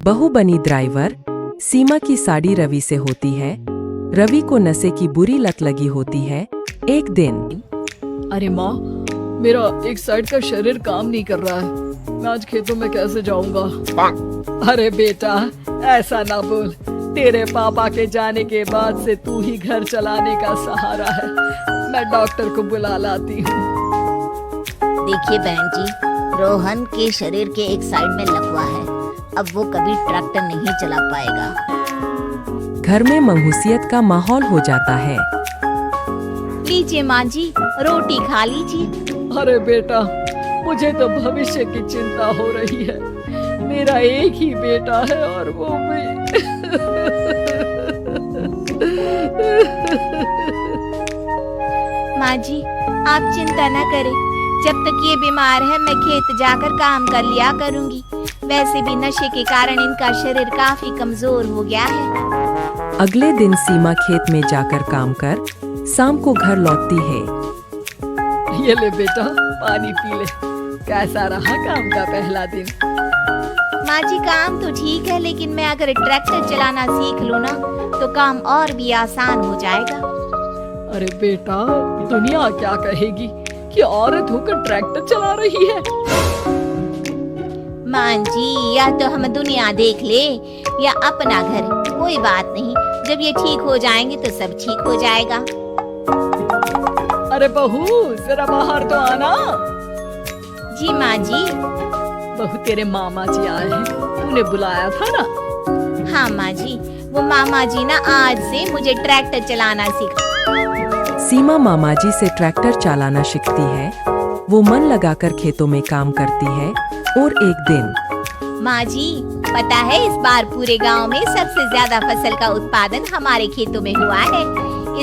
बहू बनी ड्राइवर। सीमा की साड़ी रवि से होती है। रवि को नशे की बुरी लत लगी होती है। एक दिन, अरे माँ, मेरा एक साइड का शरीर काम नहीं कर रहा है। मैं आज खेतों में कैसे जाऊंगा? अरे बेटा, ऐसा ना बोल। तेरे पापा के जाने के बाद से तू ही घर चलाने का सहारा है। मैं डॉक्टर को बुला लाती हूँ। देखिए बहन जी, रोहन के शरीर के एक साइड में लकवा है। अब वो कभी ट्रैक्टर नहीं चला पाएगा। घर में मंहूसियत का माहौल हो जाता है। लीजिए माँ जी, रोटी खा लीजिए। अरे बेटा, मुझे तो भविष्य की चिंता हो रही है। मेरा एक ही बेटा है और वो भी माँ जी, आप चिंता न करें। जब तक ये बीमार है मैं खेत जाकर काम कर लिया करूँगी। वैसे भी नशे के कारण इनका शरीर काफी कमजोर हो गया है। अगले दिन सीमा खेत में जाकर काम कर शाम को घर लौटती है। ये ले बेटा, पानी पी ले। कैसा रहा काम का पहला दिन? माँ जी, काम तो ठीक है, लेकिन मैं अगर ट्रैक्टर चलाना सीख लूँ ना तो काम और भी आसान हो जाएगा। अरे बेटा, दुनिया क्या कहेगी कि औरत होकर ट्रैक्टर चला रही है? माँ जी, या तो हम दुनिया देख ले या अपना घर, कोई बात नहीं। जब ये ठीक हो जाएंगे तो सब ठीक हो जाएगा। अरे बहू, जरा बाहर तो आना। जी माँ जी। बहू, तेरे मामा जी आए हैं, तूने बुलाया था ना? हाँ माँ जी, वो मामा जी ना आज से मुझे ट्रैक्टर चलाना सिखा। सीमा मामा जी से ट्रैक्टर चलाना सीखती है। वो मन लगाकर खेतों में काम करती है। और एक दिन, माँ जी, पता है इस बार पूरे गांव में सबसे ज्यादा फसल का उत्पादन हमारे खेतों में हुआ है।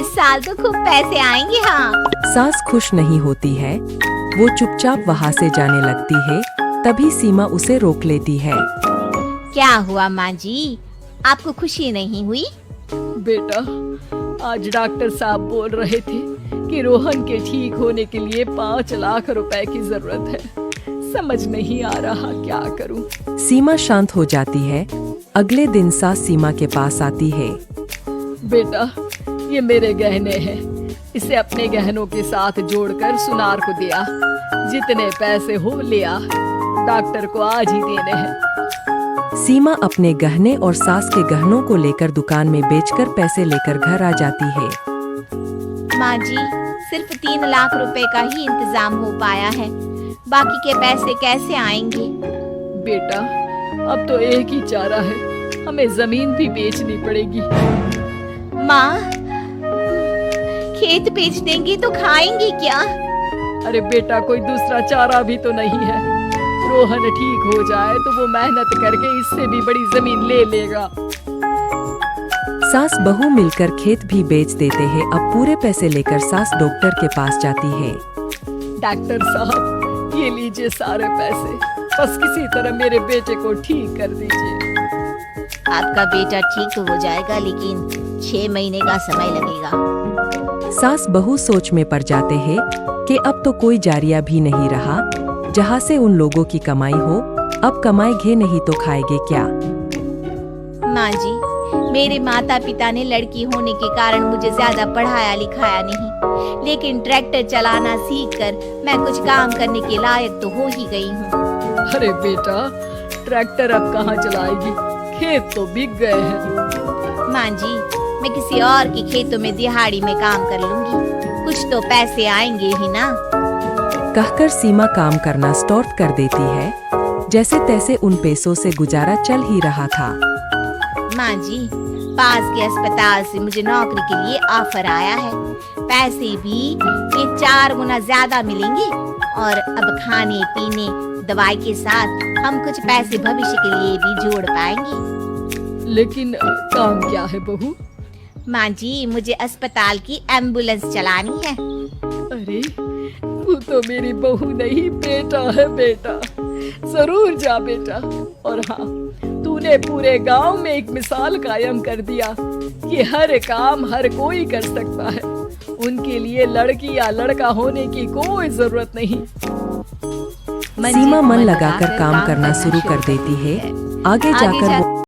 इस साल तो खूब पैसे आएंगे। हाँ। सास खुश नहीं होती है। वो चुपचाप वहाँ से जाने लगती है। तभी सीमा उसे रोक लेती है। क्या हुआ माँ जी, आपको खुशी नहीं हुई? बेटा, आज डॉक्टर साहब बोल रहे थे कि रोहन के ठीक होने के लिए 5 लाख रुपए की जरूरत है। समझ नहीं आ रहा क्या करूं। सीमा शांत हो जाती है। अगले दिन सास सीमा के पास आती है। बेटा, ये मेरे गहने हैं। इसे अपने गहनों के साथ जोड़कर सुनार को दिया। जितने पैसे हो लिया, डॉक्टर को आज ही देने हैं। सीमा अपने गहने और सास के गहनों को लेकर दुकान में बेचकर पैसे लेकर घर आ जाती है। माँ जी, सिर्फ 3 लाख रुपए का ही इंतजाम हो पाया है। बाकी के पैसे कैसे आएंगे? बेटा, अब तो एक ही चारा है, हमें जमीन भी बेचनी पड़ेगी। माँ, खेत बेच देंगी तो खाएंगी क्या? अरे बेटा, कोई दूसरा चारा भी तो नहीं है। रोहन ठीक हो जाए तो वो मेहनत करके इससे भी बड़ी जमीन ले लेगा। सास बहू मिलकर खेत भी बेच देते हैं। अब पूरे पैसे लेकर सास डॉक्टर के पास जाती है। डॉक्टर साहब, ये लीजिए सारे पैसे। बस किसी तरह मेरे बेटे को ठीक कर दीजिए। आपका बेटा ठीक तो हो जाएगा, लेकिन 6 महीने का समय लगेगा। सास बहू सोच में पड़ जाते हैं कि अब तो कोई जारिया भी नहीं रहा जहाँ से उन लोगों की कमाई हो। अब कमाएंगे नहीं तो खाएंगे क्या? माँ जी, मेरे माता पिता ने लड़की होने के कारण मुझे ज्यादा पढ़ाया लिखाया नहीं, लेकिन ट्रैक्टर चलाना सीखकर मैं कुछ काम करने के लायक तो हो ही गई हूँ। अरे बेटा, ट्रैक्टर अब कहाँ चलाएगी? खेत तो बिक गए हैं। माँ जी, मैं किसी और के खेतों में दिहाड़ी में काम कर लूंगी। कुछ तो पैसे आएंगे ही ना। कहकर सीमा काम करना स्टार्ट कर देती है। जैसे तैसे उन पैसों से गुजारा चल ही रहा था। माँ जी, पास के अस्पताल से मुझे नौकरी के लिए ऑफर आया है। पैसे भी 4 गुना ज्यादा मिलेंगे और अब खाने पीने दवाई के साथ हम कुछ पैसे भविष्य के लिए भी जोड़ पाएंगे। लेकिन काम क्या है बहू? माँ जी, मुझे अस्पताल की एम्बुलेंस चलानी है। अरे, तू तो मेरी बहू नहीं, बेटा है। बेटा, जरूर जा बेटा। और हाँ, तूने पूरे गांव में एक मिसाल कायम कर दिया कि हर काम हर कोई कर सकता है। उनके लिए लड़की या लड़का होने की कोई जरूरत नहीं। सीमा मन लगाकर काम करना शुरू कर देती है। आगे जाकर वो